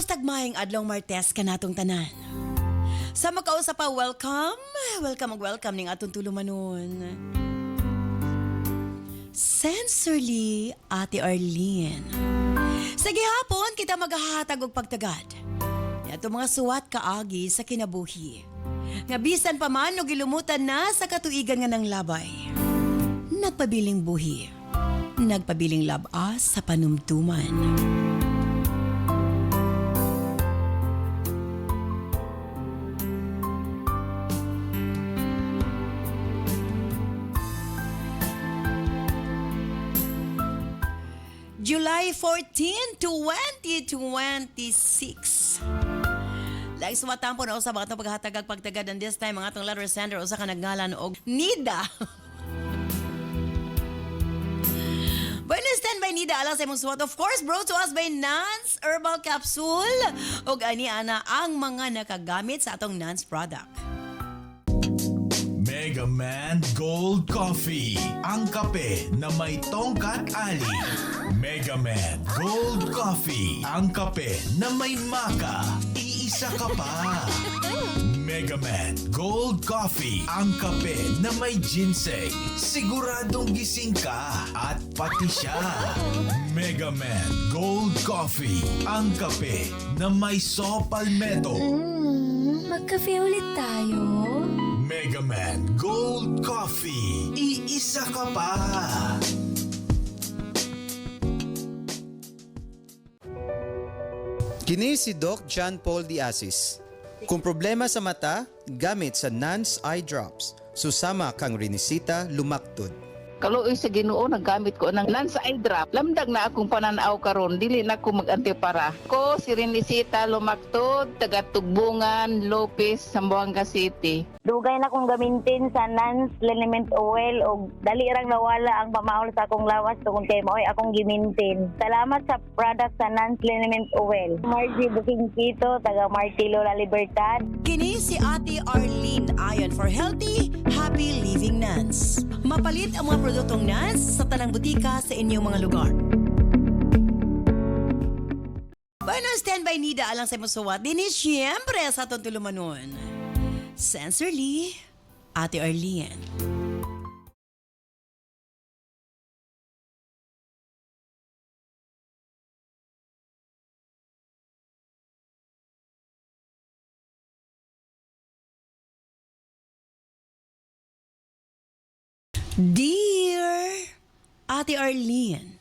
Kumusta gmayeng adlong Martes kanatong tanan? Sa makausap pa, welcome ning atong tulumanon. Sensorly, Ate Arlene. Sa gihapon, kita maghahatag og pagtagad. Yato mga suwat kaagi sa kinabuhi. Nga bisan pa man o gilumutan na sa katuigan nga ng labay. Nagpabiling buhi. Nagpabiling labas sa panumtuman. July 14, 2026. Like suwatan po na usab ang atong paghatagag pagtagad and this time ang atong letter sender usa ka nagngalan og Nida. Bueno, stand by Nida alang sa imong suwat. Of course, brought to us by Nance Herbal Capsule ug ani ana ang mga nakagamit sa atong Nance product. Mega Man Gold Coffee, ang kape na may tongkat ali. Mega Man Gold Coffee, ang kape na may maka. Iisa ka pa. Mega Man Gold Coffee, ang kape na may ginseng. Siguradong gising ka at pati siya. Mega Man Gold Coffee, ang kape na may saw palmetto. Magkape ulit tayo. Mega Man Gold Coffee. Iisa ka pa. Kini si Doc John Paul Diasis. Kung problema sa mata, gamit sa Nance Eye Drops. Susama kang rinisita lumaktod. Kaluoy sa Ginoo naggamit ko ng Nance Eye Drop. Lamdag na akong pananaw karon, dili na ako mag-antipara. Ko si Renisita Lumaktod, taga Tugbungan, Lopez, Zamboanga City. Dugay na kong gamitin sa Nance Liniment Oil o dali rang nawala ang pamaol sa akong lawas tungkol kay maoy akong gimintin. Salamat sa product sa Nance Liniment Oil. Margie Booking Kito, taga Martilo La Libertad. Kini si Ate Arlene ayon for healthy, happy living Nance. Mapalit ang mga produktong Nance sa tanang butika sa inyong mga lugar. Bueno, stand by Nida alang sa musuwat. Dini siyempre sa atong tulumanon. Sensorly, Ate Arlene. Dear Ate Arlene,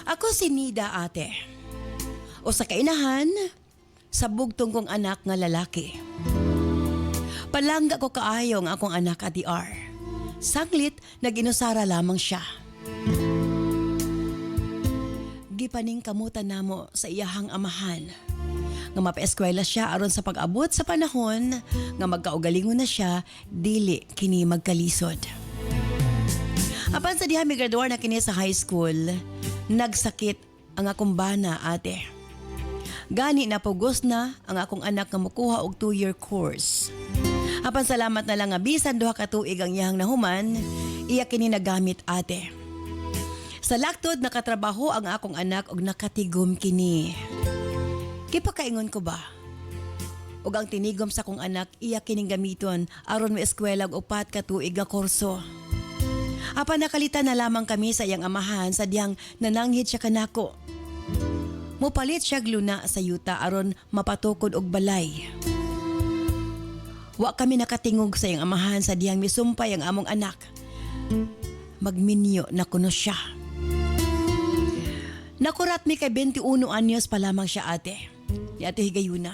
ako si Nida ate. O sa kainahan, sa bugtong kong anak nga lalaki. Palangga ko kaayo ang akong anak Ate R. Saglit, nag-inusara lamang siya. Gipaning kamutan namo sa iyahang amahan. Nga mapaeskwela siya aron sa pag-abot sa panahon nga magkaugalingon na siya, dili kini magkalisod. Apan sa diha migraduar na kini sa high school, nagsakit ang akong bana ate. Gani na pugos na ang akong anak nga mukuha og 2-year course. Apan salamat na lang nga bisan duha ka tuig ang iyang nahuman, iya kini nagamit ate. Sa laktod nakatrabaho ang akong anak og nakatigom kini. Kipakaingon ko ba? Og ang tinigom sa akong anak iya kining gamiton aron maeskwela og 4 ka tuig nga kurso. Apan nakalitan na lamang kami sa iyang amahan sa diyang nananghid siya kanako. Mupalit siya gluna sa yuta aron mapatukod og balay. Wa kami nakatingog sa iyang amahan sa diyang misumpay ang among anak. Magminyo na kuno siya. Nakurat mi kay 21 anyos pa lamang siya ate. Ni Ate Higayuna.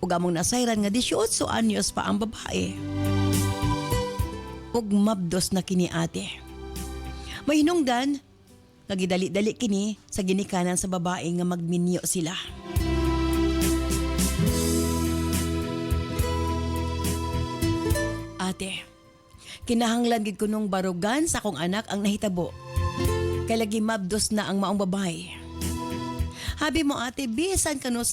ug among nasayran nga 18 anyos pa ang babae. Ug mabdos na kini ate. May hinungdan, nagidali-dali kini sa ginikanan sa babae nga magminyo sila. Ate, kinahanglan gid ko nung barugan sa akong anak ang nahitabo. Kay lagi mabdos na ang maong babae. Habi mo ate, bisan kanos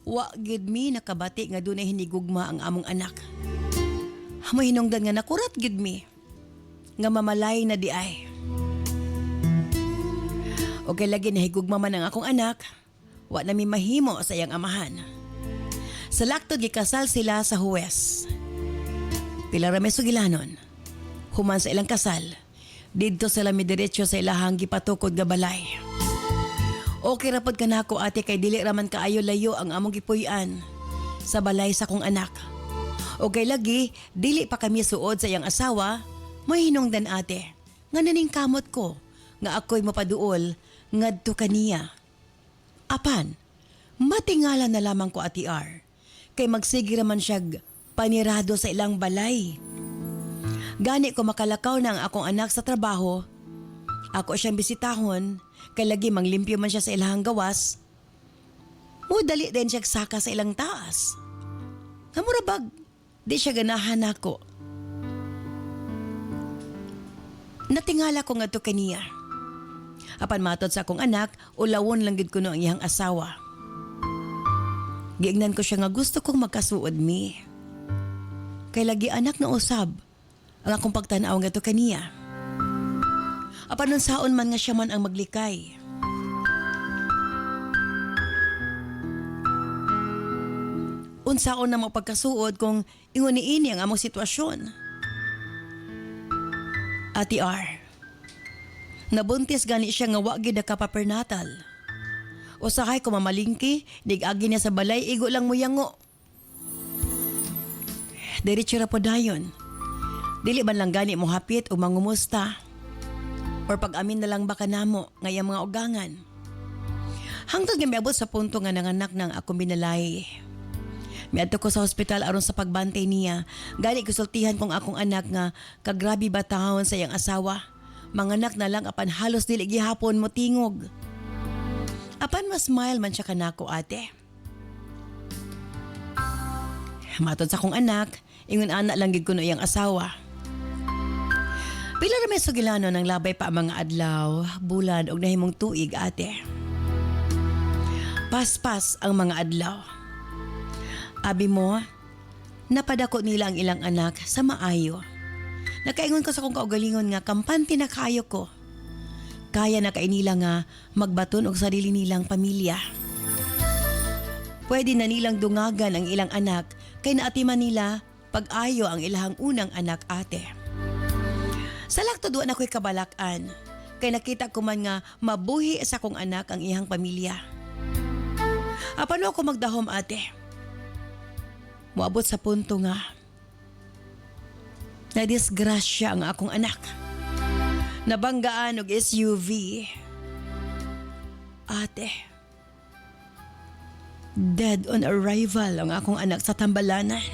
wa gid mi nakabati nga dunay hinigugma ang among anak. Mo hinungdan nga nakurat gid mi nga mamalay na di ay. O kay lagi nahigugma man ang akong anak, wa na mi mahimo sa iyang amahan. Sa laktod gikasal sila sa Huwes. Pila ra may sugilanon. Human sa ilang kasal, didto sila mi diretso sa ilahang gipatukod nga balay. Okay ra pod kanako ate kay dili ra man kaayo layo ang among gipuy-an sa balay sa kong anak. Okay lagi, dili pa kami suod sa iyang asawa, may hinungdan ate. Nga naning kamot ko, nga ako'y mapaduol, ngadto kaniya. Apan, matingala na lamang ko ati R, kay magsige raman siyag panirado sa ilang balay. Gani ko makalakaw na ang akong anak sa trabaho, ako siyang bisitahon, kay lagi manglimpyo man siya sa ilahang gawas, dali din siya saka sa ilang taas. Namurabag, di siya ganahan ako. Natingala ko nga to kaniya. Apan matod sa akong anak, ulawon lang gid ko no ang iyang asawa. Giingnan ko siya nga gusto kong magkasuod mi. Kay lagi anak na usab ang akong pagtanaw nga to kaniya. Apan nun saon man nga siya man ang maglikay. Unsaon na mapagkasuod kung ingon niini ang among sitwasyon. Ati R, nabuntis gani siya nga wa gid nakapapernatal. Usahay ko mamalingki, dig-agi niya sa balay, igo lang mo yango. Diretso ra po dayon. Dili man lang gani mo hapit o mangumusta. Or pag-amin na lang baka namo ngayang mga ugangan. Hangtod nga miabot sa punto nga nanganak ng akong binalay. Miadto ko sa hospital aron sa pagbantay niya. Gani konsultihan kong akong anak nga kagrabi ba taon sa iyang asawa. Manganak na lang apan halos dili gihapon mo tingog. Apan mas smile man siya kanako ate. Matod sa akong anak, ingon anak lang gid kuno iyang asawa. Pila ra may sugilano ng labay pa ang mga adlaw, bulan og nahimong tuig ate. Paspas ang mga adlaw. Abi mo, napadako nila ang ilang anak sa maayo. Nakaingon ko sa kong kaugalingon nga kampante na kayo ko. Kaya na kainila nga magbaton og sarili nilang pamilya. Pwede na nilang dungagan ang ilang anak kay naatiman nila pag-ayo ang ilang unang anak ate. Sa laktod wa na ko'y kabalakan kay nakita ko man nga mabuhi sa kong anak ang iyang pamilya. Apano ako magdahom ate? Moabot sa punto nga nadisgrasya ang akong anak. Nabanggaan og SUV. Ate, dead on arrival ang akong anak sa Tambalanan.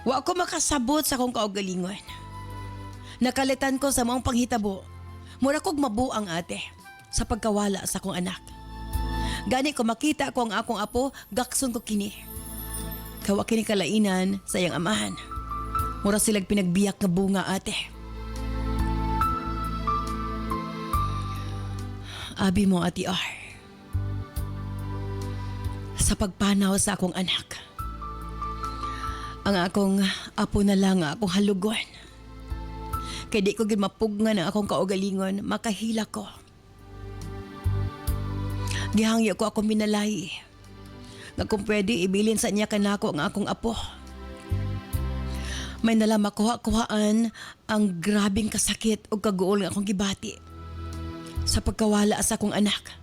Wa ko makasabot sa akong kaugalingon. Nakalitan ko sa maong panghitabo. Mura kog mabuang ate sa pagkawala sa akong anak. Gani ko makita ko ang akong apo, gakson ko kini. Kawa kini kalainan sa iyang amahan. Mura silag pinagbiyak nga bunga ate. Abi mo ati R. Sa pagpanaw sa akong anak. Ang akong apo na lang nga akong halugon. Kaya di ko gid mapugngan ang akong kaugalingon, makahila ko. Gihangyo ko akong minalay. Nga kung pwede ibilin sa niya kanako ang akong apo. May nalang makuha-kuhaan ang grabing kasakit o kaguol nga akong gibati sa pagkawala sa akong anak.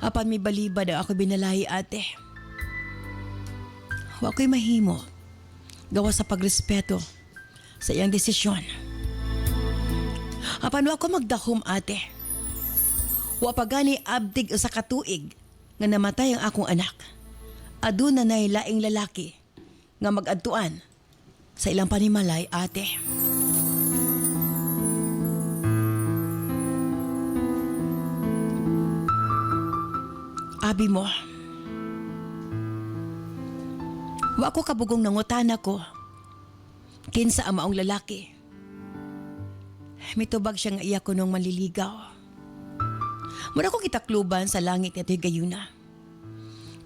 Apan may balibad ang ako binalay ate. Wa ko'y mahimo gawa sa pagrespeto sa iyang desisyon. Apan wa ko magdahom ate. Wa pa gani abdig sa katuig nga namatay ang akong anak. Aduna nay laing lalaki nga mag-adtuan sa ilang panimalay, ate. Abi mo, wa ko kabugong nangutana ko. Kinsa ang maong lalaki. Mitubag siya nga iya ko nung maliligaw. Mura ko kitakluban sa langit nito'y gayuna.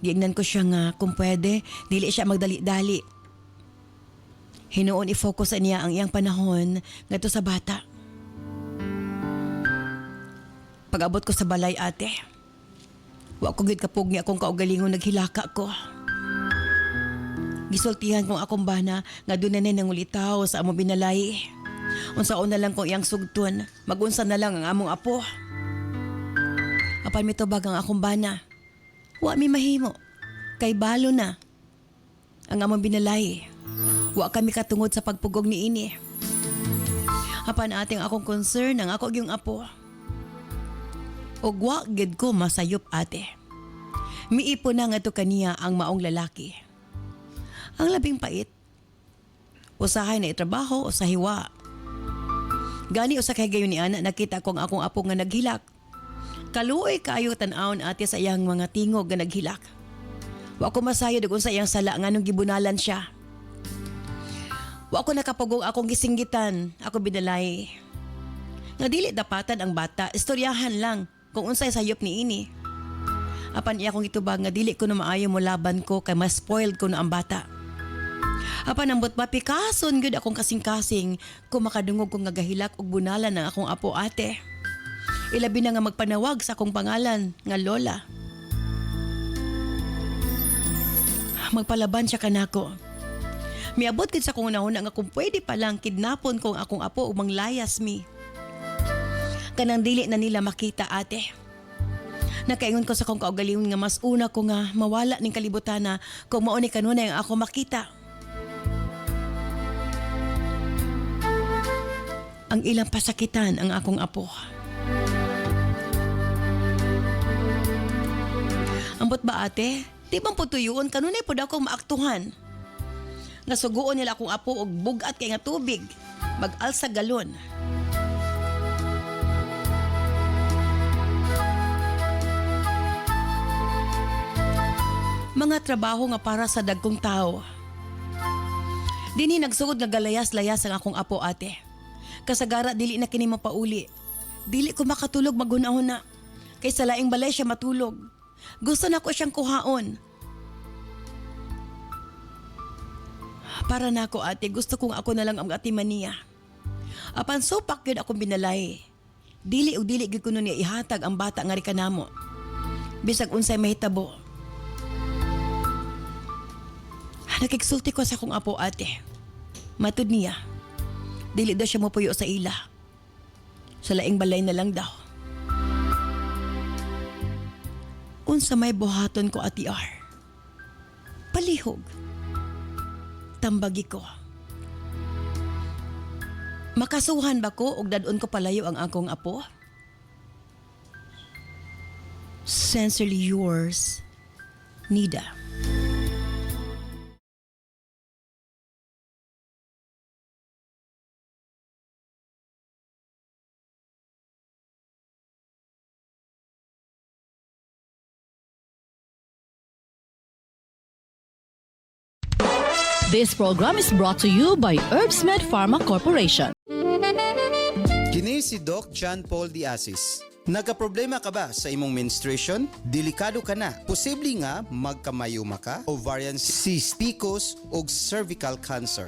Giingnan ko siya nga kung pwede, dili siya magdali-dali. Hinuon i-focus sa niya ang iyang panahon ngadto sa bata. Pag-abot ko sa balay, ate, wa ko gid kapugni akong kaugalingon naghilaka ko. Gisultihan kong akong bana nga doon na nangulitaw sa among binalay. Unsaon na lang kong iyang sugton, magunsa na lang ang among apo. Apan mitubag ang akong bana, wa mi mahimo, kay balo na ang among binalay. Wa kami katungod sa pagpugog ni ini. Apan ating akong concern ang ako yung apo. Og wa gid ko masayop, ate. Miipo na nga to kaniya ang maong lalaki. Ang labing pait. Usahay na itrabaho o sa hiwa. Gani usa kay gayon ni ana nakita ko ang akong apo nga naghilak. Kaluoy kaayo tan-awon, ate, sa iyang mga tingog nga naghilak. Wa ko masayod kung sa iyang sala nga nung gibunalan siya. Wa ko nakapugong akong gisinggitan, ako binalay. Nga dili dapatan ang bata, istoryahan lang kung unsay sayop ni ini. Apan iya kong itubag nga dili ko na maayo mo laban ko kay mas spoiled ko na ang bata. Apan ambot ba pikason gud akong kasing-kasing kung makadungog kong nagahilak og bunalan ng akong apo, ate. Ilabi na nga magpanawag sa akong pangalan nga Lola. Magpalaban siya kanako. Miabot gid sa kong unahuna nga kung pwede palang kidnapon kong akong apo ug manglayas mi. Kanang dili na nila makita, ate. Nakaingon ko sa kong kaugalingon nga mas una ko nga mawala ning kalibutan na kung mao ni kanunay ang ako makita. Ang ilang pasakitan ang akong apo. Ambot ba, ate? Di bang putuyon kanunay pod ako maaktuhan. Nga suguon nila akong apo og bugat kay nga tubig. Mag-alsa galon. Mga trabaho nga para sa dagkong tao. Dini nagsugod nga galayas-layas ang akong apo, ate. Kasagara dili na kini mapauli. Dili ko makatulog maghunahon na. Kay sa laing balay siya matulog. Gusto na ko siyang kuhaon. Para na ako, ate, gusto kong ako na lang ang atiman niya. Apan supak yun akong binalay. Dili o dili gid kuno niya ihatag ang bata nga rikanamo. Bisag unsay mahitabo. Nakiksulti ko sa akong apo, ate. Matud niya. Dili daw siya mapuyo sa ila. Sa laing balay na lang daw. Unsa may buhaton ko, Ati R. Palihog. Tambagi ko. Makasuhan ba ko og dadon ko palayo ang akong apo? Sincerely yours, Nida. This program is brought to you by Herbsmed Pharma Corporation. Kini si Doc John Paul Diasis. Nagkaproblema ka ba sa imong menstruation? Delikado ka na. Posible nga magkamayuma ka, ovarian cyst, PCOS o cervical cancer.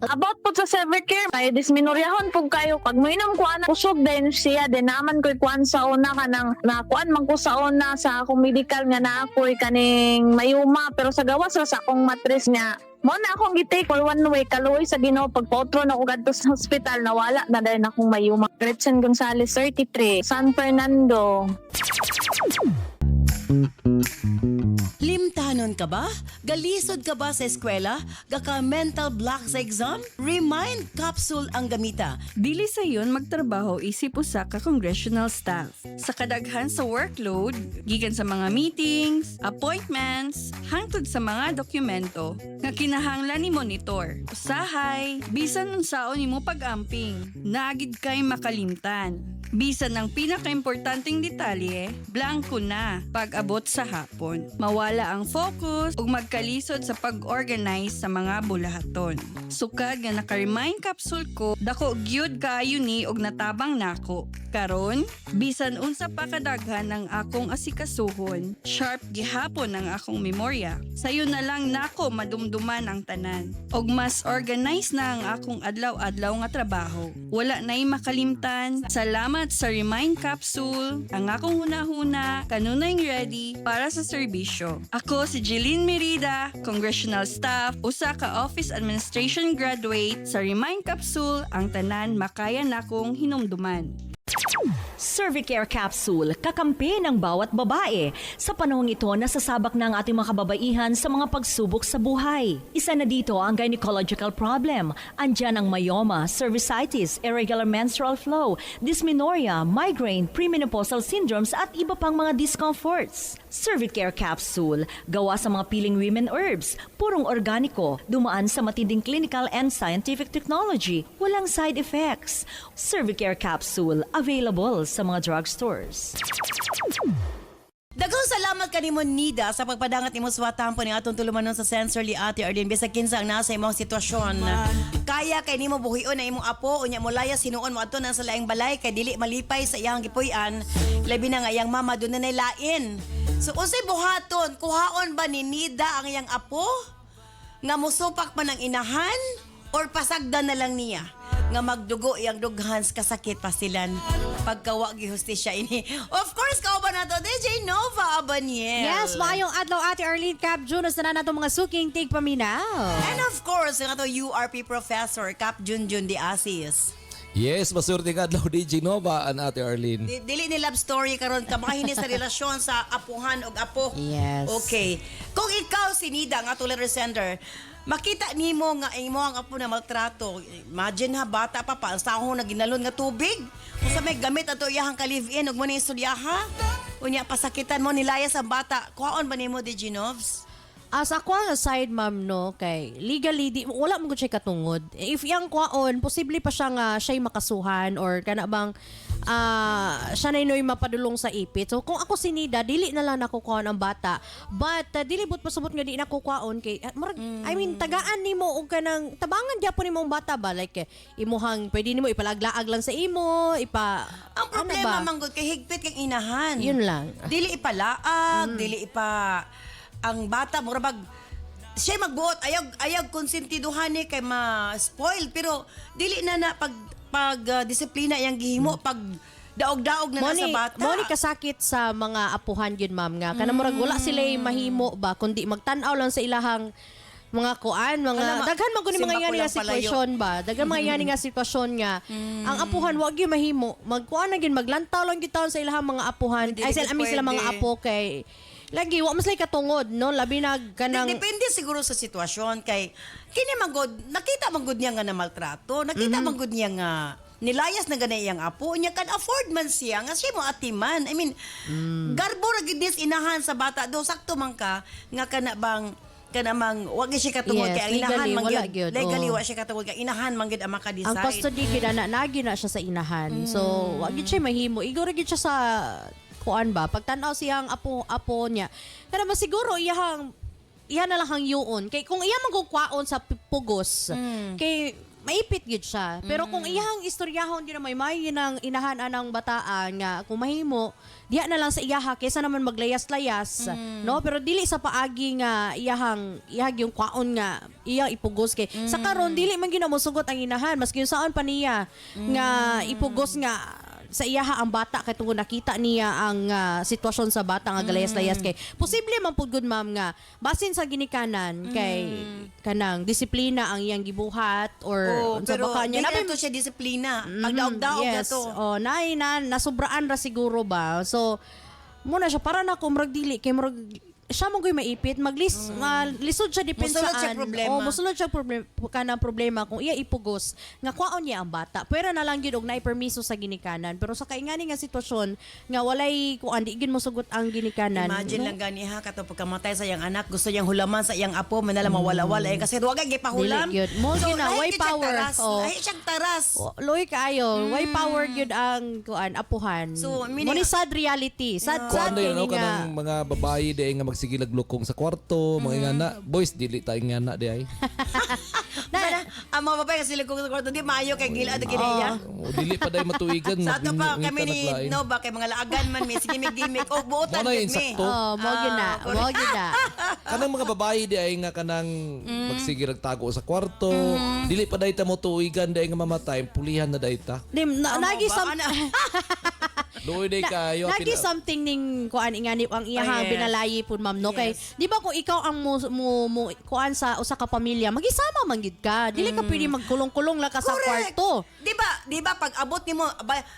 About po sa Severcare, may disminoryahon po kayo. Pag mo inom ko na kusog din siya, din naman ko'y kuan sa una ka nang nakuan man ko sa una sa akong medical nga na ako'y kaning mayuma. Pero sa gawas sa akong matris niya, mo na akong gitake for one way, kaluoy sa Ginoo. Pagpotro na ako gadto sa hospital, nawala na dahil akong mayuma. Gretchen Gonzalez, 33, San Fernando. Limtahan Ganon ka ba? Galisod ka ba sa eskwela? Gaka mental block sa exam? Remind capsule ang gamita. Dili sa yun magtrabaho isip usa ka congressional staff. Sa kadaghan sa workload, gikan sa mga meetings, appointments, hangtod sa mga dokumento nga kinahanglan ni monitor. Usahay, bisan unsaon nimo pag-amping, naagid kay makalimtan. Bisan ang pinakaimportanteng detalye, blanko na pag-abot sa hapon. Mawala ang focus ug magkalisod sa pag-organize sa mga bulahaton. Sukad nga naka-remind capsule ko, dako gyud kaayo ni og natabang nako. Karon, bisan unsa pa kadaghan ang akong asikasuhon, sharp gihapon ang akong memorya. Sayo na lang nako madumduman ang tanan. Og mas organize na ang akong adlaw-adlaw nga trabaho. Wala na'y makalimtan. Salamat sa Remind Capsule. Ang akong hunahuna, kanunay ready para sa serbisyo. Ako si Jeline Merida, Congressional Staff, usa ka Office Administration graduate sa Remind Capsule, ang tanan makaya nakong hinumduman. Cervicare Capsule, kakampi ng bawat babae. Sa panahong ito, nasasabak na ang ating mga kababaihan sa mga pagsubok sa buhay. Isa na dito ang gynecological problem. Andyan ang myoma, cervicitis, irregular menstrual flow, dysmenorrhea, migraine, premenopausal syndromes at iba pang mga discomforts. Cervicare Capsule, gawa sa mga piling women herbs, purong organiko, dumaan sa matinding clinical and scientific technology, walang side effects. Cervicare Capsule, available sa mga drugstores. Daghang salamat kanimo Nida sa pagpadangat nimo sa watampo ni atong tulumanon sa Sensorly Ate Arlene bisag kinsa ang nasa imong sitwasyon. Kaya kay nimo buhion na imong apo unya mo layas sinuon mo adto na sa laing balay kay dili malipay sa iyang gipuy-an labi na nga iyang mama doon na lain. So unsay buhaton kuhaon ba ni Nida ang iyang apo nga mosupak pa ng inahan or pasagdan na lang niya nga magdugo iyang dughans kasakit pasilan pagkawa gihustisya ini. Of course, kauban na to, DJ Nova Abaniel. Yes, maayong adlaw Ate Arlene Cap Jun sa na nato mga suking tigpaminaw. And of course, ang ato URP Professor Cap Junjun de Asis. Yes, masurti ka adlaw DJ Nova an Ate Arlene. Dili ni love story karon ka makahinis sa relasyon sa apuhan og apo. Yes. Okay. Kung ikaw si Nida nga ato letter sender, makita nimo nga imo ang apo na maltrato. Imagine ha, bata pa pa sa ako na ginalon nga tubig. Usa may gamit ato iyahang ka-live-in ug mo ni istoryaha. Unya pasakitan mo nilayas ang bata. Kuhaon ba nimo DJ Novs? As ako ang side ma'am no kay legally di wala mo gud siya katungod. If yang kwaon posible pa siya nga siya makasuhan or kana bang siya na inoy mapadulong sa ipit. So kung ako si Nida dili na lang nako kuhaon ang bata. But dili but pasubot nga di nako kuhaon kay I mean tagaan nimo og kanang tabangan gyapon nimo ang bata ba like imuhang pwede nimo ipalaglaag lang sa imo Ang problema manggod kay higpit kang inahan. Yun lang. Dili ipalaag, dili ipa ang bata murabag siya magbuot ayag konsentiduhan ni kay ma-spoil pero dili na pag disiplina yang gihimo pag daog-daog na sa bata. Mo ni kasakit sa mga apuhan yun ma'am nga kanang murag wala sila mahimo ba kundi magtan-aw lang sa ilahang mga kuan, daghan man guni mga yani nga sitwasyon ba? Daghan mga yani nga sitwasyon nga ang apuhan wag gyud mahimo. Magkuan na gyud maglantaw lang gyud taon sa ilahang mga apuhan. Ay sila mga apo kay lagi wa mas lay katungod no labi na kanang depende siguro sa sitwasyon kay kini magod nakita magod niya nga na maltrato nakita magod niya nga nilayas na ganay iyang apo niya kan afford man siya nga siya mo atiman I mean garbo ra gid dis inahan sa bata do sakto man ka nga kana bang kanamang wag siya katungod kay ang inahan man gyud legally wa siya katungod kay inahan man gyud ang maka-decide ang custody gyud na nagi na siya sa inahan so wag gyud siya mahimo iguro gyud siya sa kuan ba pagtan-aw siyang apo niya kada masiguro iha na lang hang yuon kay kung iya magkukwaon sa pugos kay maipit gid siya pero kung iyang istoryahon di na may nang inahan anang bataan nga kung mahimo diha na lang sa iyaha kaysa naman maglayas-layas no pero dili sa paagi nga iyang yung kwaon nga iyang ipugos kay sa karon dili man ginamusugot ang inahan maski saan pa niya nga ipugos nga sa iyaha ang bata kay tungod nakita niya ang sitwasyon sa bata nga galayas-layas kay posible man pud gud ma'am nga basin sa ginikanan kay kanang disiplina ang iyang gibuhat or sa baka niya nabi to siya disiplina pagdaog-daog yes. to nasubraan ra siguro ba so muna siya para na ko murag dili kay murag siya mong ko'y maipit, lisod siya dipensaan. Musulod siya problema. Musulod siya kanang problema kung iya ipugos nga kwaon niya ang bata. Pero na lang gyud og naay permiso sa ginikanan. Pero sa kaingani nga sitwasyon nga walay kuan di gyud mosugot ang ginikanan. Imagine lang gani ha kato pagkamatay sa iyang anak, gusto niyang hulaman sa iyang apo, manala mawala-wala kasi wag gyud pahulam. Dili gyud. Mo gyud na way power. Ay siyang taras. Loy kaayo, way power gyud ang kuan apuhan. So, mo ni sad reality. Sad Kuan kini na yun, nga. kanang mga babae di ay nga magsige naglukong sa kwarto, mga ingana. Boys, dili tayo ingana di ay. Ang mga babae kasi ligong sa kwarto di maayo kay gila at kiniya. Dili pa day matuigan. Sa ato pa kami ni naglain. Nova kay mga laagan man mi sige gimmick o buotan Mo na gid yun, mi. sakto. Mo gyud na. Mo gyud na. Kanang mga babae di ay nga kanang magsige nagtago sa kwarto. Dili pa day ta mo tuigan di ay nga mamatay, pulihan na day ta. Nagi Luoy day kayo. Nagi something ning kuan ingani ang iyahang yes. binalayi pud ma'am no kay di ba kung ikaw ang mo kuan sa usa ka pamilya magisama man gid ka dili ka pwede magkulong-kulong lang ka sa Correct. kwarto. Di ba pag abot nimo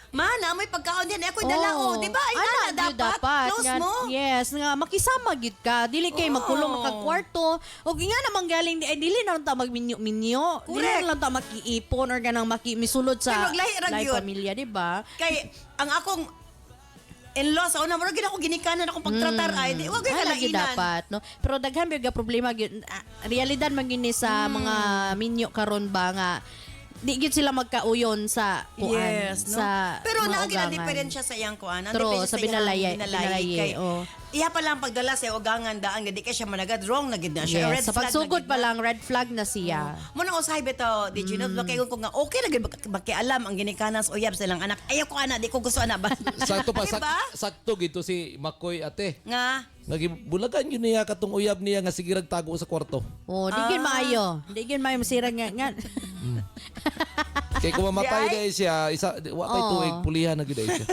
mana may pagkaon yan ako dalao, di ba? Ay Ana, dapat close nga, mo. yes nga makisama gid ka dili kay magkulong ka kwarto og nga namang galing dili na lang ta magminyo-minyo dili Correct. na lang ta makiipon or ganang misulod sa Kay maglahi ra gyud. pamilya di ba? Kay ang akong in-law sa una murag gid ako ginikanan akong pagtratar ay di wag kay Lagi kalainan. dapat no pero daghan gyud problema gyud realidad man gyud ni sa mga minyo karon ba nga di gyud sila magkauyon sa kuan Yes, no? sa Pero mga naagi na ugangan. diferensya sa iyang kuan. Ang True, diferensya sa iyang binalayi, Kay, oh. iya pa lang pagdala sa ugangan daan gid kay siya managad wrong na gid na siya. Yes, sa pagsugod pa lang red flag na siya. Mo nang usahay bitaw, did you know kay ko nga okay na gid makialam ang ginikanan sa uyab silang anak. Ayaw ko ana, di ko gusto ana ba. Sakto pa, Diba? sakto gito si Makoy ate. Nga Nagibulagan yun niya katong uyab niya nga sige tago sa kwarto. Oh, di gyud maayo. Di gyud maayo masira nga. Kay kung mamatay dahil siya, wa pa'y tuig, pulihan na gid siya.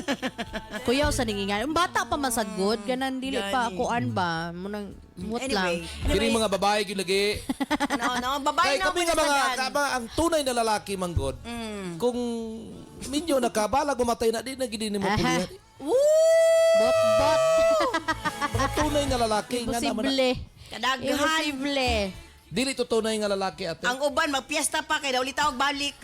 Kuyaw sa ningingan. Ang bata pa masad good, ganan dili pa Gani. kuan ba. Munang mut lang. Kini mga babae gyud lagi. no, babae Kay na kami nga ang tunay na lalaki manggod. Kung minyo nakabala gumatay na di na gid ni mo pulihan. Bot. Mga tunay na lalaki nga naman. Imposible. Kadaghan. Imposible. Dili to tunay nga lalaki ate. Ang uban magpiesta pa kay daw litawag balik.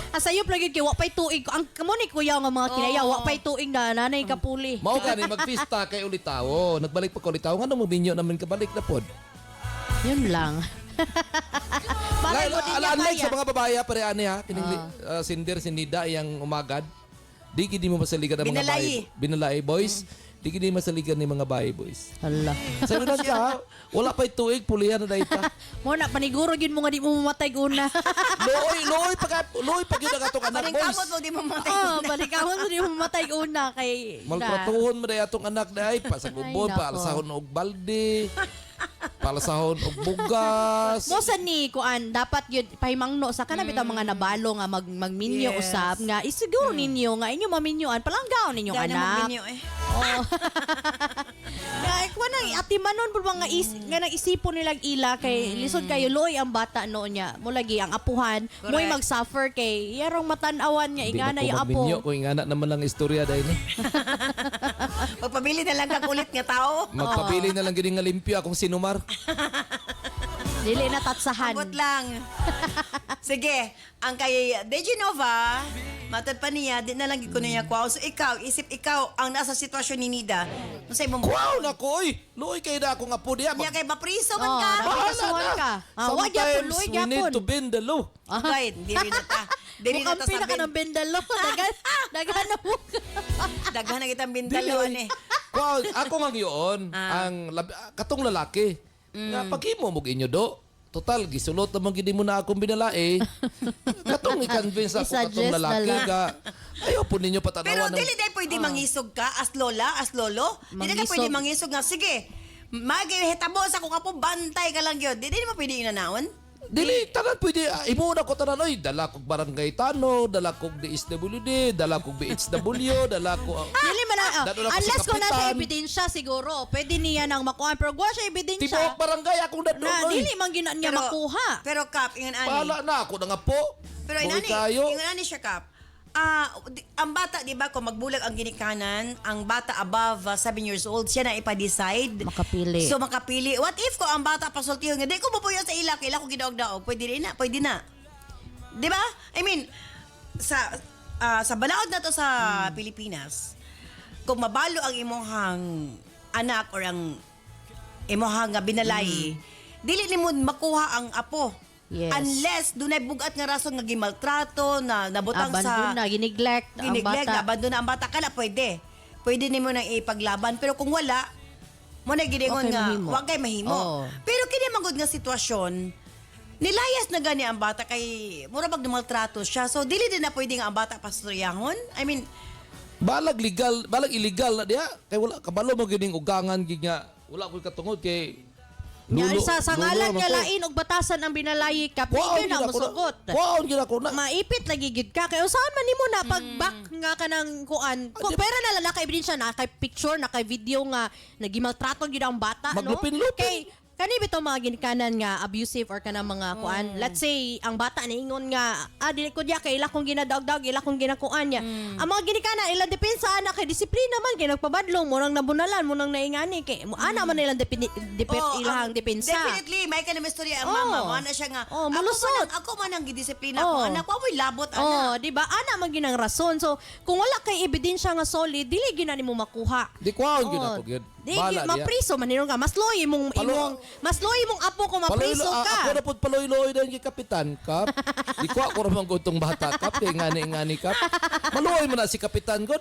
Asayop lagi kay wa pay tuig. Ang kamo ni kuya nga mga kinaya wa pay tuig na nanay kapuli. Mao gani magpista kay ulitawo. Nagbalik pa ko ulitawo ngano mo minyo naman kabalik na pod. Yun lang. Para mo din niya Unlike sa kaya. mga babae pare ani ha, kining Cinder Sinida yang umagad. Di gid mo masaligan ang mga babae. Binalay boys. Di gid masaligan ni mga babae boys. Hala. Sabi na siya, wala pa'y tuig, pulihan na dahita. Mo na paniguro gyud mo nga di mo mamatay guna. Loy pag yun ang atong anak boys. Paningkamot mo di mo matay. Oh, balikamon mo di mo mamatay guna kay Maltratuhon mo dahil atong anak dahil pasagubon, Ay, nako. palasahon og balde, palasahon og bugas. mo sa ni kuan dapat gyud pahimangno sa kana bitaw mga nabalo nga magminyo Yes. usab nga isiguro ninyo nga inyo maminyoan palanggaw ninyong Gana anak. magminyo eh. Oh. Nga kuan atimanon pud mga nga nag-isipon nilang ila kay lisod kayo loy ang bata no nya. Mo lagi ang apuhan mo'y Correct. mag-suffer kay yarong matan-awan nga Di ingana na yung ko magminyo apo. kung ingana naman lang istorya dahil ni. Magpabili na lang kag ulit nga tao. Magpapili na lang gini nga limpyo akong sinumar. Dili na tatsahan. Abot lang. Sige, ang kay Dejanova, matod pa niya, di na lang ko niya kwaw. So ikaw, isip ikaw ang nasa sitwasyon ni Nida. Kung sa imong Wow na ko oy. Loy kay na akong apo diya. niya kay mapriso man Oh, ka. napakasuhan ka. Wa gyapon Sometimes loy we need gyapon. to bend the law. Okay, dili na ta. Dili na Mukhang ta sa pinaka ng bendalo. Dagan na mo. Daghan na kitang bindaloan eh. Wow, ako nga yun, katong lalaki. Nga paghimo mo inyo do. Total, gisulot naman gini mo na akong binalae. Katong i-convince ako katong I-suggest na lalaki lang. ka. Ayaw po ninyo Pero patanawan ng... dili dai pwede mangisog ka as lola, as lolo. Dili ka Mangisog. pwede mangisog nga sige. Magihitabo sa kung kapo bantay ka lang gyud. Dili mo pwede inanaon. Dili, tanan pwede. Imuna ko tanan, oy, dala kog barangay Tano, dala kog DSWD, dala kog BHW, dala ko... Dili man Dadula ko si unless kung nasa kapitan. ebidensya siguro, pwede niya nang makuha pero gwa siya ebidensya. Tibok barangay akong dadon, Na oy. dili man gina niya makuha. Pero Kap, ingon ani. Pala na ako na nga po. Pero Buhay inani, kayo. ingon ani siya Kap. Ang bata, di ba, kung magbulag ang ginikanan, ang bata above 7 years old, siya na ipa-decide. Makapili. So, makapili. What if ko ang bata pasultiho nga, di ko mapuyo sa ila ko gidaog-daog. Pwede na, pwede na. Di ba? I mean, sa balaod na to sa Pilipinas, kung mabalo ang imuhang anak or ang imuhang binalay, dili ni mo makuha ang apo. Yes. Unless dunay bugat nga rason nga gimaltrato na nabutang Abandon na, gineglect ang bata. abandon na ang bata kana pwede. Pwede nimo nang ipaglaban pero kung wala mo na giningon Okay, nga mahimo. wa kay mahimo. Oo. Pero kini manggod nga sitwasyon nilayas na gani ang bata kay mura bag maltrato siya. So dili din na pwede nga ang bata pastoryahon. I mean, Balag illegal na diya. Kay wala kabalo mo gining ugangan gid nga wala ko katungod kay Nya isa sa ngalan lulo nga naman ko. lain og batasan ang binalayi ka, Waon pwede na gid ako musugot. Waon gid ako na. Maipit lagi gid ka kay usahan man nimo na pag back nga ka ng kuan. Kung pera na lang naka ebidensya na kay picture na kay video nga nagimaltrato gid ang bata no. Maglupin-lupin. Kay kani bitaw mga ginikanan nga abusive or kanang mga kuan. Let's say ang bata niingon nga dili ko diya kay ila kong ginadaog-daog, ila kong ginakuan niya. Ang mga ginikanan ila depensa ana kay disiplina man kay nagpabadlong mo nang nabunalan mo nang naingani kay ana man ilang ilang depensa. definitely may kanang istorya ang mama. Mo na siya nga. malusot. Ako man ang gidisiplina ko. Anak, wa mo'y labot ana. di ba? Ana man ginang rason. So, kung wala kay ebidensya nga solid, dili gina nimo makuha. Di kwaon gid ako gid. Di Bala diya. mapriso man nino nga mas loy imong apo ko mapriso ka. Ako na pud paloy-loy din kay kapitan kap. Di ko ako ramang gutong bata kap kay ngani kap. Maluoy mo na si kapitan god.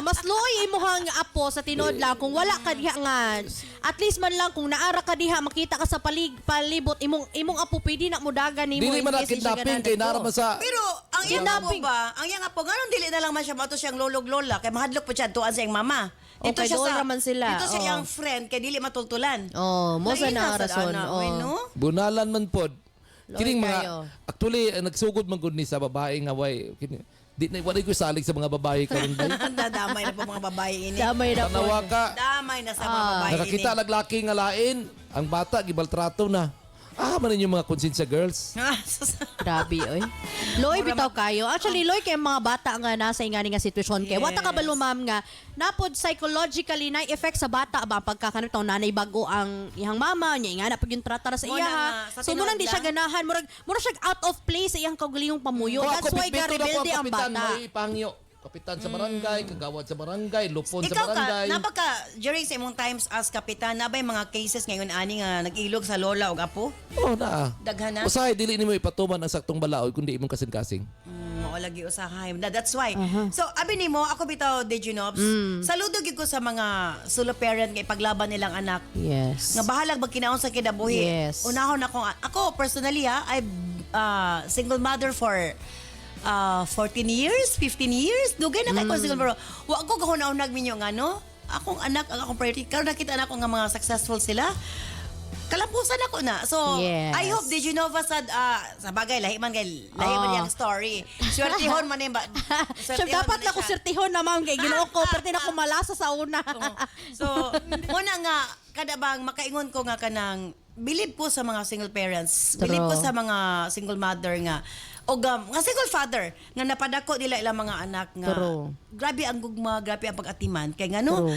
Mas loy imong apo sa tinod lang kung wala ka diha nga. At least man lang kung naara ka diha makita ka sa palibot imong apo pwede na mudagan nimo. Dili man na kidnapping kay naraman sa Pero ang iyang apo ba, ang iyang apo, ganun dili na lang man siya mato siyang lolog-lola kay mahadlok po siya tuan sa iyang mama. Dito Okay, siya doon naman sila. Dito sa iyang friend kay dili matultulan. mo sa na rason. No? bunalan man pod. Kining mga kayo. actually nagsugod man gud ni sa babae nga way di na wala ko salig sa mga babae karon bay. Dadamay na po mga babae ini. Damay na po. Tanawa ka. Damay na sa mga babae ini. Nakakita laglaki nga lain, ang bata gibaltrato na. Man yung mga konsensya girls. Grabe, oy. Loy, bitaw kayo. Actually, Loy, kay mga bata nga nasa ingani nga sitwasyon kay. Wata ka ba lumam nga, napod psychologically na effect sa bata ba pagkakanitaw nanay bago ang ihang mama niya ingana pag yung tratara sa Muna iya. nga, sa So muna di siya tinuod ganahan, murag siya out of place sa iyang kaugalingong pamuyo. That's why ga rebelde ang bata. May pangyo. Kapitan sa barangay, kagawad sa barangay, lupon sa Ikaw ka, barangay. napaka, during sa imong times as kapitan, na ba yung mga cases ngayon ani nga nag-ilog sa lola o apo? Oo na. Daghan na? Usahay, dili nimo ipatuman ang saktong balaod kundi imong kasing-kasing. O lagi usahay. That's why. So, abi nimo, ako bitaw, Dejunobs, saludo gyud ko sa mga solo parent nga ipaglaban nilang anak. Yes. Nga bahalag magkinaon sa kinabuhi. Yes. Unahon ako personally I'm single mother for 14 years, 15 years. Dugay na kay ko single mother. Wa ko gahon-unag minyo nga no. Akong anak, ang akong priority. Karon nakita na ako nga mga successful sila. Kalampusan ako na. So, Yes. I hope Did you know sa bagay, lahi man yung story. Swertihon man yung So dapat na ko sertihon na ma'am kay Ginoo ko perti na ko malasa sa una. So, muna nga, kada bang makaingon ko nga kanang believe ko sa mga single parents. Believe ko sa mga single mother nga. O nga single father nga napadako nila ilang mga anak nga. True. Grabe ang gugma, grabe ang pag-atiman. Kay nga no,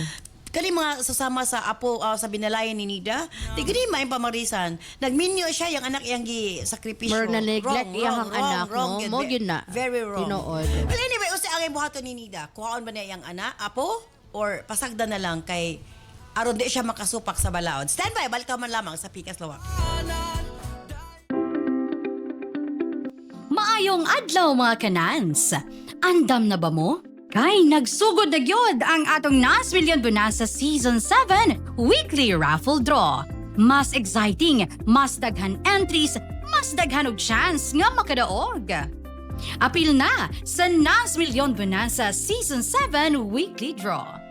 kali mga sasama sa apo sa binalayan ni Nida, tigri may pamarisan. Nagminyo siya yung anak yang gi-sakripisyo. Mer na neglect iyang anak no. yun. Mo gyud na. Very wrong. Tinuod. Well, anyway, usa ang buhaton ni Nida. Kuhaon ba niya yung anak, apo? Or pasagda na lang kay aron di siya makasupak sa balaod. Stand by, balik ka man lamang sa Pikas Lawak. Maayong adlaw mga kanans. Andam na ba mo? Kay nagsugod na gyud ang atong Nas Million Bonanza Season 7 Weekly Raffle Draw. Mas exciting, mas daghan entries, mas daghan og chance nga makadaog. Apil na sa Nas Million Bonanza Season 7 Weekly Draw.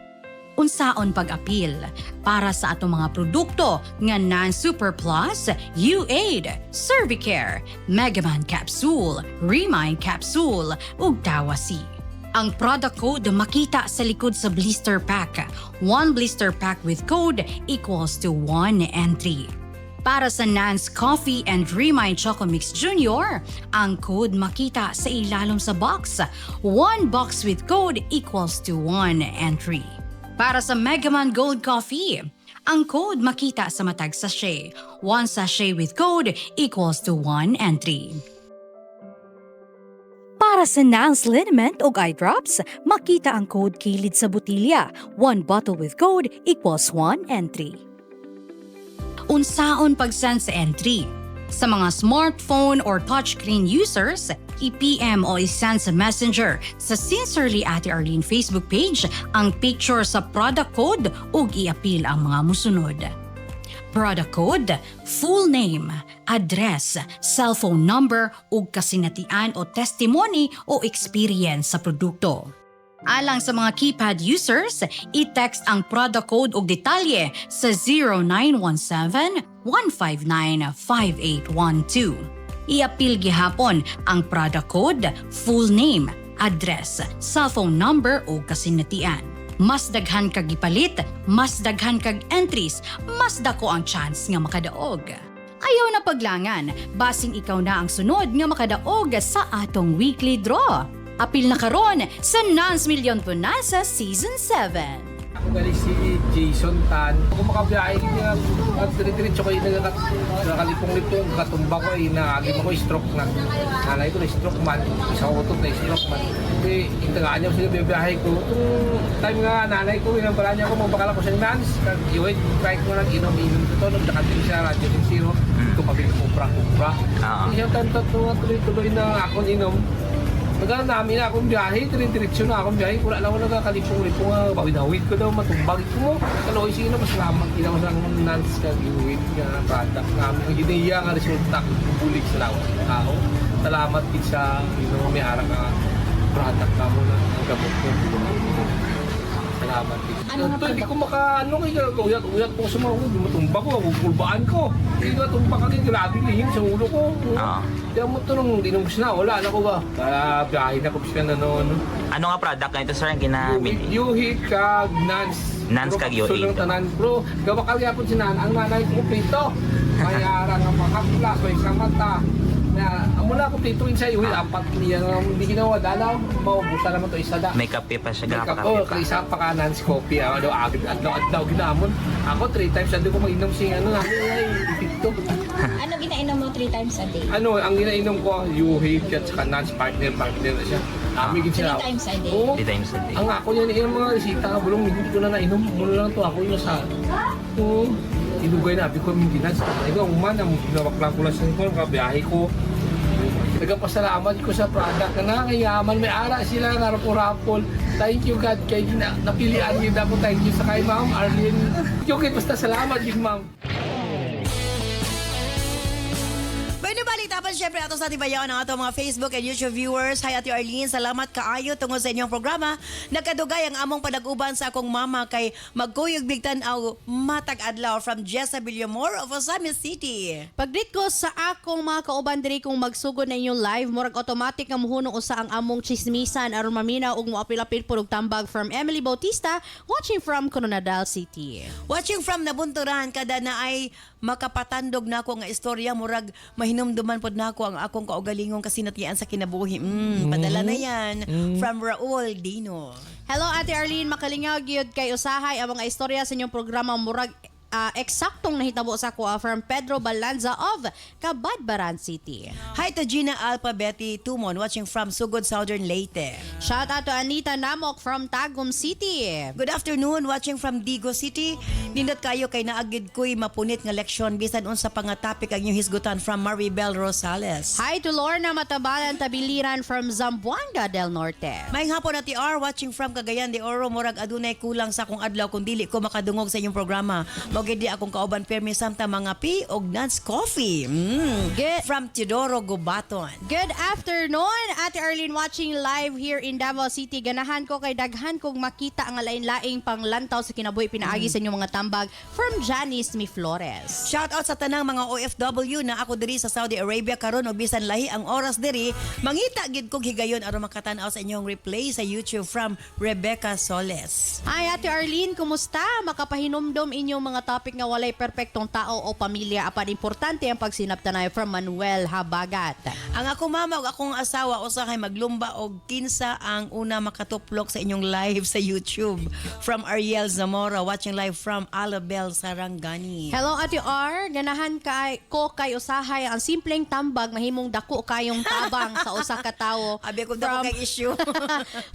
Unsaon pag-apil para sa atong mga produkto nga Non-Super Plus, U-Aid, Cervicare, Megaman Capsule, Remind Capsule ug Dawasi. Ang product code makita sa likod sa blister pack. 1 blister pack with code equals to 1 entry. Para sa Nance Coffee and Remind Choco Mix Jr., ang code makita sa ilalim sa box. 1 box with code equals to 1 entry. Para sa Megaman Gold Coffee, ang code makita sa matag sachet. 1 sachet with code equals to 1 entry. Para sa Nance Liniment o eye drops, makita ang code kilid sa botilya. 1 bottle with code equals 1 entry. Unsaon pag-send sa entry? Sa mga smartphone or touchscreen users, i-PM o i-send sa Messenger sa Sincerely Ate Arlene Facebook page ang picture sa product code ug i-appeal ang mga musunod. Product code, full name, address, cellphone number ug kasinatian o testimony o experience sa produkto. Alang sa mga keypad users, i-text ang product code ug detalye sa 0917-159-5812. I-appeal gihapon ang product code, full name, address, cellphone number ug kasinatian. Mas daghan kag gipalit, mas daghan kag entries, mas dako ang chance nga makadaog. Ayaw na paglangan, basing ikaw na ang sunod nga makadaog sa atong weekly draw. Apil na karon sa Nance Million Bonanza Season 7. Ako galing si Jason Tan. Kung makabiyahe niya, at dire-diretso ko yung nakalipong-lipong, katumba ko, nalima ko stroke na. Nanay ko na stroke man, isang utot na stroke man. Kasi intagaan niya ko sila biyahe ko. Itong time nga nanay ko, inambala niya ako, magbakala ko sa Nance. Iwait, try ko lang inom-inom ko ito. Nung nakating siya, Radio Zero, ito pabili kupra-kupra. Isang tantot nung tuloy-tuloy na akong inom. Magkano namin na akong biyahe, dire-diretso na akong biyahe. Kula lang ako nakakalipong-lipong, bawid-hawid ko daw, matumbag ko mo. Kaloy sino, mas lamang kita ko sa Nance kag-iwid nga product namin. Ang ginaya nga resulta, bulig sa lawas ng tao. Salamat din sa may harang nga product na mo na gamot ko. Salamat din. Ito, hindi ko uyat ko sa mga hindi matumbag ko, pulbaan ko. Hindi ko tumbag kagin, grabe lihim sa ulo ko. Kaya mo ito nung dinubos na, wala na ko ba? Kaya biyahe na ko siya na noon. Ano nga product na ito sir ang ginamit? Yuhit kag Nance. Nance kag Yuhit. Sulong tanan bro. Gawa kaya po sinan ang nanay ko prito. Kaya ra nga makapla ko sa mata. Na mula ko prito sa Yuhit apat niya hindi ginawa dalaw. Maubusan naman to isa da. May kape pa siya May kape. Oh, kay isa pa ka Nance coffee. Ano agad adlaw ginamon. Ako 3 times a day ko mag-inom sing ano nga dito. Ano ginainom mo 3 times a day? Ano, ang ginainom ko, Yuhit at saka Nance partner na siya. Amigin siya. 3 times a day? Oo. 3 times a day. Ang ako niya yung mga resita nga, bulong hindi ko na nainom. Muna lang to ako yung sa... Oo. Inugay na, abi ko yung ginans. Ikaw, umana, pinawaklang ko lang sa ito, kabiyahe ko. Nagpasalamat ko sa product na nangayaman. May ara sila na rapol-rapol. Thank you God kay napilian niyo na po. Thank you sa kay Ma'am Arlene. Okay, basta salamat din Ma'am. Balitapan syempre ato sa tibayaw ng ato mga Facebook and YouTube viewers. Hi Ate Arlene, salamat kaayo tungod sa inyong programa. Nagkadugay ang among panaguban sa akong mama kay magkuyog bigtan aw matag adlaw from Jessa Villamor of Osamis City. Pagdit ko sa akong mga kauban diri kung magsugod na inyong live, murag automatic nga muhunong usa ang among chismisan aron maminaw ug moapil-apil pud og tambag from Emily Bautista watching from Coronadal City. Watching from Nabunturan, kada na ay makapatandog na ako nga istorya, murag mahinumduman pod na ako ang akong kaugalingong kasinatian sa kinabuhi. Padala na yan from Raul Dino. Hello Ate Arlene, makalingaw gyud kay usahay ang mga istorya sa inyong programa murag eksaktong nahitabo sa ko from Pedro Balanza of Cabadbaran City. Hi to Gina Alphabeti Tumon watching from Sugod, Southern Leyte. Shout out to Anita Namok from Tagum City. Good afternoon watching from Digo City. Nindot kayo kay naagid ko'y mapunit nga leksyon bisan unsa pa nga topic ang inyong hisgutan from Maribel Rosales. Hi to Lorna Matabalan Tabiliran from Zamboanga del Norte. Maayong hapon na TR watching from Cagayan de Oro, murag adunay kulang sa akong adlaw kung dili ko makadungog sa inyong programa. Magindi akong kauban permi samta mga pi og Nance Coffee. From Teodoro Gubaton. Good afternoon, Ate Arlene watching live here in Davao City. Ganahan ko kay daghan kong makita ang lain-laing panglantaw sa kinabuhi pinaagi sa inyong mga tambag from Janice Mi Flores. Shout out sa tanang mga OFW na ako diri sa Saudi Arabia karon og bisan lahi ang oras diri, mangita gid kog higayon aron makatan-aw sa inyong replay sa YouTube from Rebecca Soles. Hi Ate Arlene, kumusta? Makapahinumdom inyong mga topic nga walay perpektong tao o pamilya apan importante ang pagsinabtanay from Manuel Habagat. Ang ako mama ug akong asawa usahay maglumba og kinsa ang una makatuplok sa inyong live sa YouTube. From Ariel Zamora watching live from Alabel, Sarangani. Hello Ate R, ganahan kay usahay ang simpleng tambag mahimong dako kayong tabang sa usa ka tawo. Abi ko dako kay issue.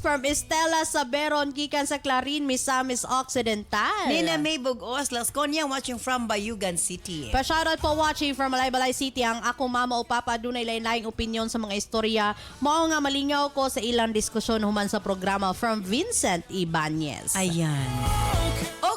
From Estela Saberon gikan sa Clarin, Misamis Occidental. Nina May Bugos, Las Conñas watching from Bayugan City. Pa-shoutout po watching from Malaybalay City ang ako mama o papa dunay lain-laing opinyon sa mga istorya. Mao nga malingaw ko sa ilang diskusyon human sa programa from Vincent Ibanez. Ayan.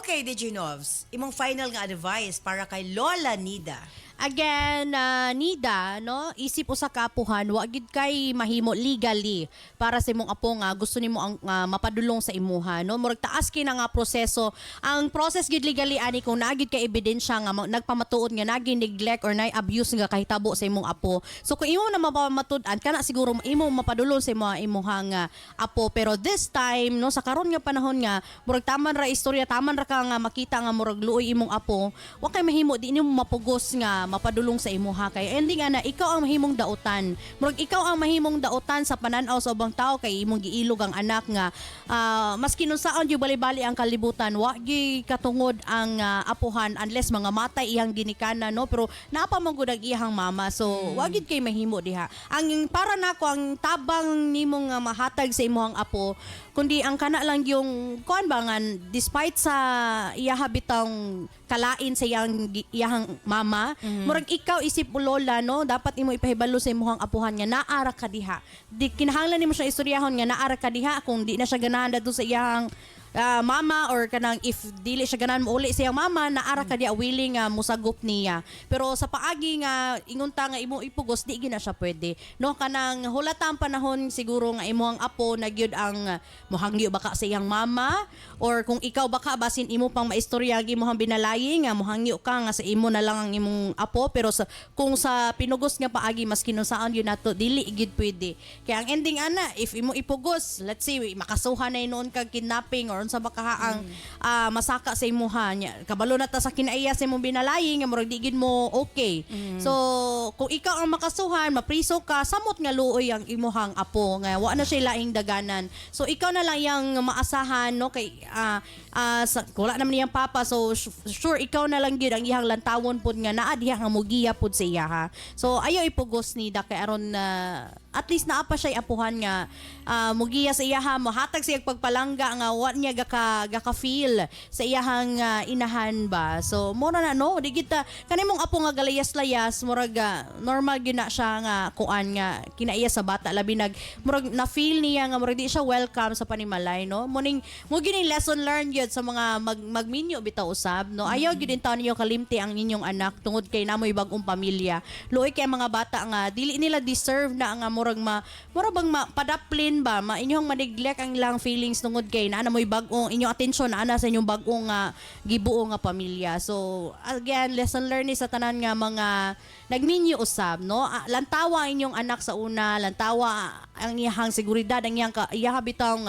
Okay, Diginovs, imong final nga advice para kay Lola Nida. Again, Nida, no, isip usa ka apuhan, wa gid kay mahimo legally para sa imong apo nga gusto nimo ang mapadulong sa imuha, no. Murag taas kina nga proseso. Ang process gid legally ani kung naagid ka ebidensya nga nagpamatuod nga nagi neglect or nay abuse nga kahitabo sa imong apo. So kung imo na mapamatud-an kana siguro imo mapadulong sa imuhang apo, pero this time, no, sa karon nga panahon nga murag taman ra istorya, taman ra ka nga makita nga murag luoy imong apo, wa kay mahimo di nimo mapugos nga mapadulong sa imuha kay ending ana ikaw ang mahimong dautan. Murag ikaw ang mahimong dautan sa pananaw sa ubang tao kay imong giilog ang anak nga maski nun saon yung bali-bali ang kalibutan wa gi katungod ang apuhan unless mga matay iyang ginikana, no, pero napa man gud ang iyang mama, so wa gid kay mahimo diha. Ang para nako ang tabang nimong mahatag sa imuhang apo kundi ang kana lang yung kuan ba nga despite sa iyaha bitang kalain sa iyang mama, murag ikaw isip mo lola, no, dapat imo ipahibalo sa imuhang apuhan nga naara ka diha. Di kinahanglan nimo siya istoryahon nga naara ka diha kung di na siya ganahan dadto sa iyang mama or kanang if dili siya ganahan mo uli sa iyang mama naara ka diha willing nga musagop niya. Pero sa paagi nga ingunta nga imo ipugos di gina siya pwede, no, kanang hulatang panahon siguro nga imuhang apo nagyud ang mohangyo baka sa iyang mama or kung ikaw baka basin imo pang maistorya ang imuhang binalayi nga mohangyo ka nga sa imo na lang ang imong apo, pero kung sa pinugos nga paagi maski nun saan yun nato dili gid pwede. Kaya ang ending ana if imo ipugos, let's say makasuhan na noon kag kidnapping or sa bakahaang masaka sa imuha nya kabalo na ta sa kinaiya sa imong binalayi nga murag di gid mo okay. So kung ikaw ang makasuhan mapriso ka samot nga luoy ang imuhang apo nga wa na siya laing daganan, so ikaw na lang yang maasahan, no, kay wala naman niyang papa, so sure ikaw na lang gid ang iyang lantawon pud nga naa diha nga mugiya pud sa iya ha. So ayo ipugos ni da kay aron at least naa pa siya apuhan nga mugiya sa iya ha, mohatag siya pagpalangga nga wa niya gaka feel sa iyahang inahan ba. So mura na, no, di kita kanimong apo nga galayas-layas murag normal gyud na siya nga kuan nga kinaiya sa bata labi murag na feel niya nga murag di siya welcome sa panimalay, no. Mo gining lesson learned yun sa mga magminyo bitaw usab, no. Ayaw gyud din taon niyo kalimti ang inyong anak tungod kay namoy bag-ong pamilya. Luoy kay mga bata nga dili nila deserve na nga murag bang padaplin ba inyong ma-neglect ang ilang feelings tungod kay naa moy bag-ong inyong atensyon ana sa inyong bag-ong gibuo nga pamilya. So again, lesson learned sa tanan nga mga nagminyo usab, no. Lantawa ang inyong anak sa una, lantawa ang iyang seguridad, ang iyang bitong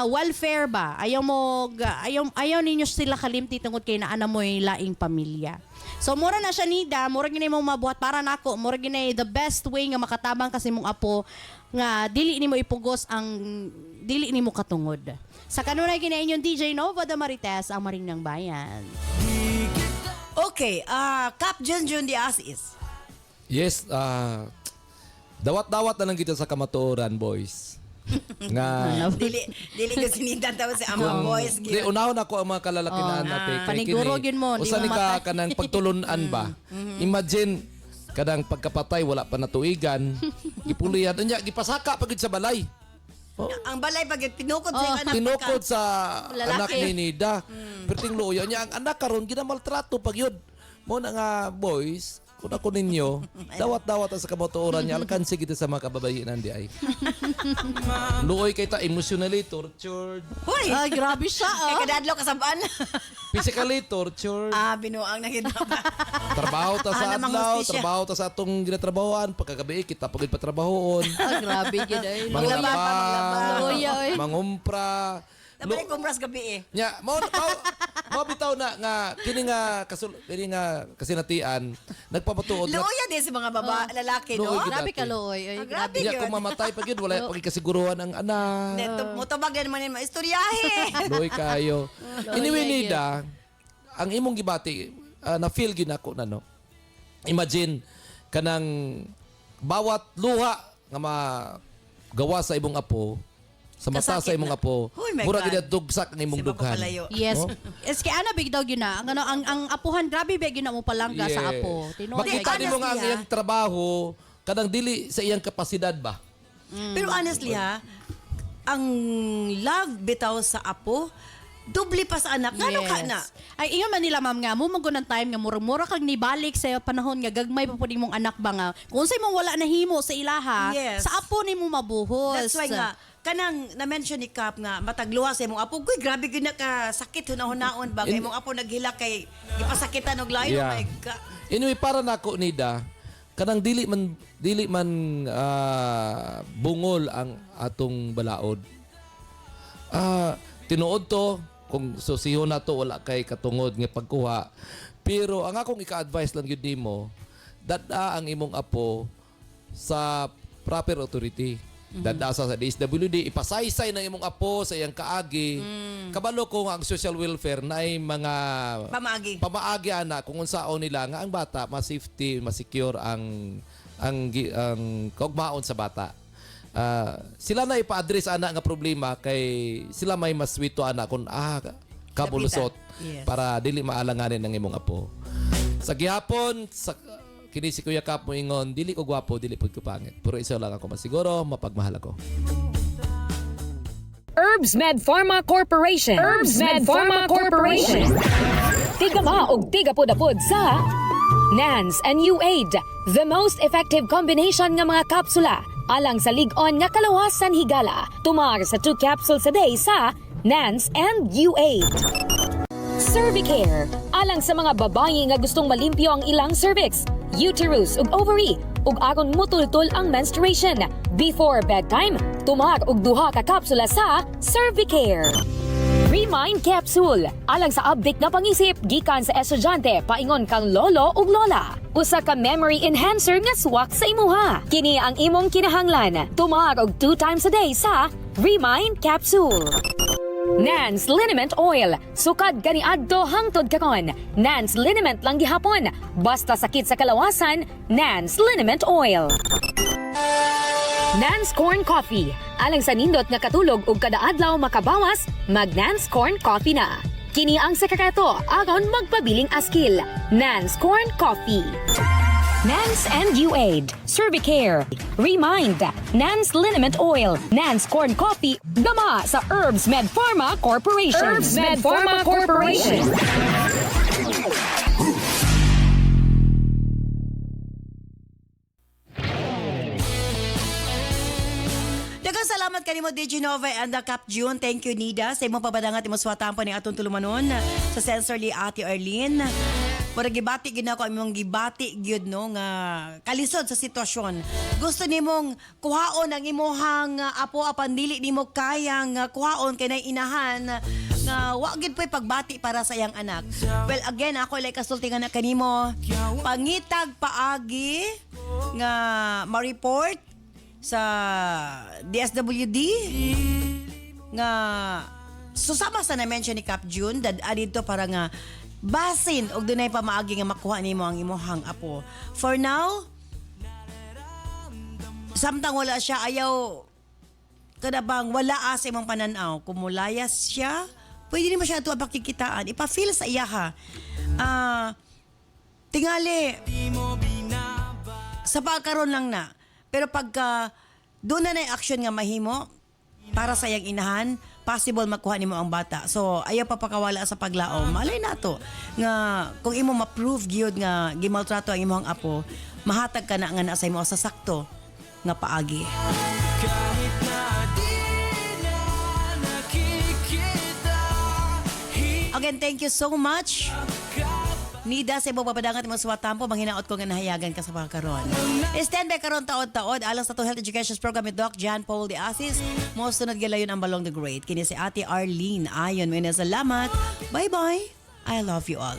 welfare ba. Ayaw ninyo sila kalimti tungod kay naa moy laing pamilya. So mura na siya Nida, mura gini mong mabuhat para nako, mura gini the best way nga makatabang kasi mong apo nga dili nimo ipugos ang dili nimo katungod. Sa kanunay gina inyong DJ Nova da Marites, ang Maring ng Bayan. Okay, Cap Junjun di Asis. Yes, dawat-dawat na lang kita sa kamatuoran, boys. Nga dili ko sinidan tawo si Ama Boys di unahon ako ang mga kalalaki na natin paniguro gyud mo usa ni ka kanang pagtulunan ba. Imagine kadang pagkapatay wala pa natuigan gipulian unya gipasaka pagid sa balay. Ang balay pag tinukod sa anak tinukod sa anak ni Nida. Perting luyo niya ang anak karon ginamaltrato pag yun. Mo na nga boys, kung ako ninyo, dawat-dawat sa kamatuoran niya, alkansi kita sa mga kababayinan di ay. Luoy kay ta emotionally tortured. Hoy! Ay, grabe siya. Kay kadadlo kasabaan. Physically tortured. Binuang na kita. Trabaho ta sa adlaw, trabaho ta sa atong ginatrabahoan, pagkagabi kita pagid patrabahoon. Grabe gyud ay. Manglaba, mangumpra, Nabalik kumbras gabi eh. Nya, mao bitaw na nga kini nga kasinatian nagpapatuod na Looya din sa mga lalaki, no? Looy, Grabe dati. ka, Loy. Ay, Grabe Nya yun. kung mamatay pag yun wala pagkasiguruhan ang anak. Mutubag din man yung maistoryahe. Loy kayo. Anyway, Nida, ang imong gibati na feel gyud ako na no. Imagine kanang bawat luha nga magawa sa imong apo sa mata Kasakit sa imong na. apo, Oh my mura God. gid dugsak ng imong Si Papa dughan. Palayo. Yes. No? Es kay ana big daw yun na. Ang apuhan grabe big yun na mo palangga sa apo. Tinuod Makita kay- nimo nga ang honestly, iyang trabaho kanang dili sa iyang kapasidad ba? Pero honestly ang love bitaw sa apo, doble pa sa anak. Ngano ka na? Ay, ingon man nila, ma'am, nga, mumag ng time nga, mura kag nibalik sa panahon nga, gagmay pa po ni mong anak ba nga. Kung sa'yo mong wala na himo sa ilaha, Yes. sa apo ni mo mabuhos. That's why nga, kanang na-mention ni Kap nga, matagluwa sa imong apo, guy, grabe gud na ka sakit hunahon-naon ba? Kay imong apo naghila kay ipasakitan og layo. Oh my God. Anyway, para nako Nida, kanang dili man bungol ang atong balaod. Tinuod to kung susihon na to wala kay katungod nga pagkuha. Pero ang akong ika-advise lang yun nimo, dada ang imong apo sa proper authority. Dada sa DSWD, ipasaysay ng imong apo sa iyang kaagi. Kabalo ko nga ang social welfare na ay mga pamaagi ana kung unsaon nila nga ang bata ma-safety, ma-secure ang kaugmaon sa bata. Sila na ipa-address ana nga problema kay sila may maswito ana kung kabulusot Yes. para dili maalanganin ng imong apo. Sa gihapon sa kini si Kuya Kap mo ingon dili ko gwapo dili pud ko pangit pero isa lang ako masiguro mapagmahal ako. Herbs Med Pharma Corporation. Herbs Med Pharma Corporation. Tigama og tigapod-apod sa NANS and UAID, the most effective combination nga mga kapsula alang sa lig-on nga kalawasan higala. Tumar sa 2 capsules a day sa NANS and UAID. Cervicare, alang sa mga babae nga gustong malimpyo ang ilang cervix, uterus ug ovary, ug aron mutultol ang menstruation. Before bedtime, tumar og 2 ka kapsula sa Cervicare. Remind Capsule, alang sa update na pangisip gikan sa estudyante paingon kang lolo ug lola. Usa ka memory enhancer nga swak sa imuha. Kini ang imong kinahanglan. Tumar og 2 times a day sa Remind Capsule. Nans Liniment Oil. Sukad kaniadto hangtod karon. Nans Liniment lang gihapon. Basta sakit sa kalawasan, Nans Liniment Oil. Nans Corn Coffee. Alang sa nindot nga katulog ug kada adlaw makabawas, mag Nans Corn Coffee na. Kini ang sekreto aron magpabiling askil. Nans Corn Coffee. Nans and UAID, Cervicare, Remind, Nans Liniment Oil, Nans Corn Coffee, gama sa Herbs Med Pharma Corporation. Herbs Med Pharma Corporation. Daghang salamat kanimo DJ Nova and the Cap June. Thank you Nida sa imong pabadangat imong swatan po ning atong tulumanon sa Sensorly Ate Arlene. Mura gibati gid nako imong gibati gyud no nga kalisod sa sitwasyon. Gusto nimong kuhaon ang imuhang apo apan dili nimo kayang kuhaon kay nay inahan nga wa gid po'y pagbati para sa iyang anak. Well again ako like kasultingan na kanimo pangitag paagi nga ma-report sa DSWD nga susama sa na-mention ni Cap June dito para nga basin og dunay pa maagi nga makuha nimo ang imuhang apo. For now, samtang wala siya ayaw kada bang wala sa imong pananaw, kumulayas siya, pwede nimo siya ato pakikitaan, ipa-feel sa iya ha. Tingali sa pagkaroon lang na. Pero pagka doon na action nga mahimo para sa iyang inahan, possible makuha nimo ang bata. So ayaw papakawala sa paglaom. Malay na to nga kung imo ma-prove gyud nga gimaltrato ang imong apo, mahatag ka na nga na sa imo sa sakto nga paagi. Again, thank you so much Nida sa ibo papadangat mo suwatampo manghinaot ko nga nahayagan ka sa pagkaron. Stand by karon taod-taod alang sa to health education program ni Doc John Paul de Asis. Mo sunod galayon ang Balong the Great. Kini si Ate Arlene Ayon. Salamat. Bye-bye. I love you all.